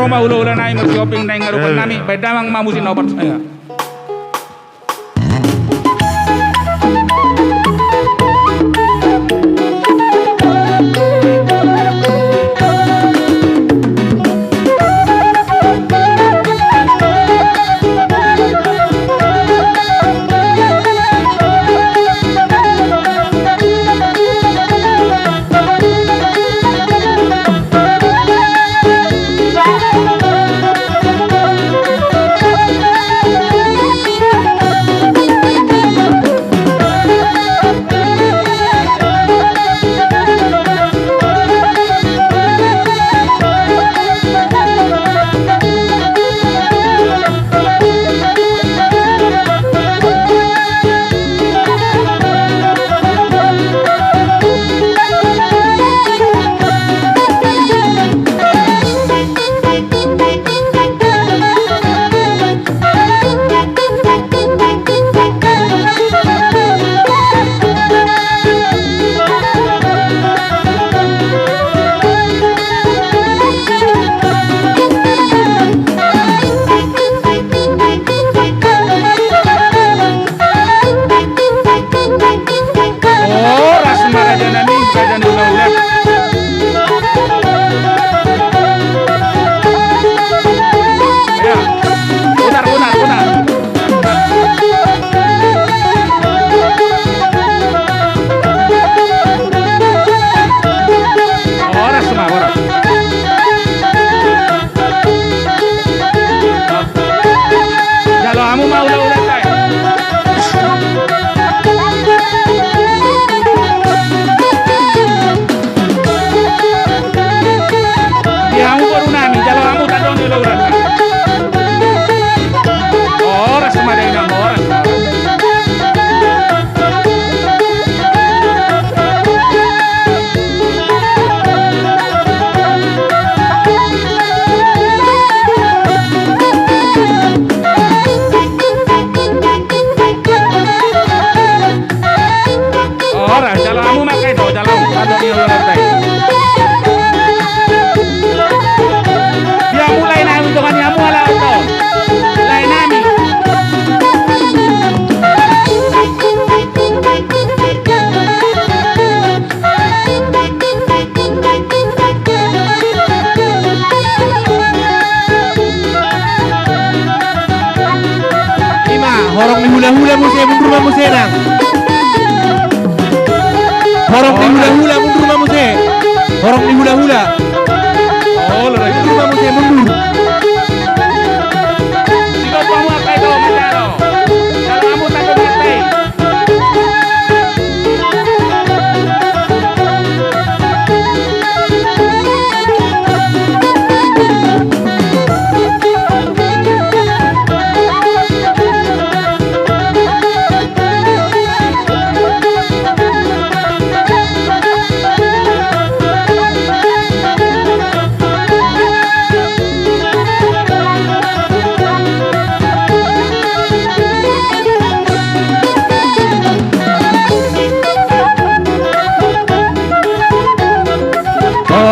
Roma ulo-ulo na mag-shopping na yung ngarupan namin. Ba't damang mamusin na opat. Horong ni hula-hula musik mundur ma musik nang. Horong ni hula-hula mundur ma musik. Horong ni hula-hula. Oh, lerai mundur ma musik mundur. Sino pa mo kay do mataro. Kalau kamu takut mati.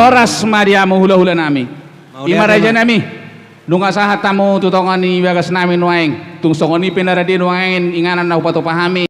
Oras Maria mo hula-hula nami. Imaraja nami. Nung asahat mo tutongan ni bagas namin waing. Tungsongan ni pinaradi waing inganan na upatupahami.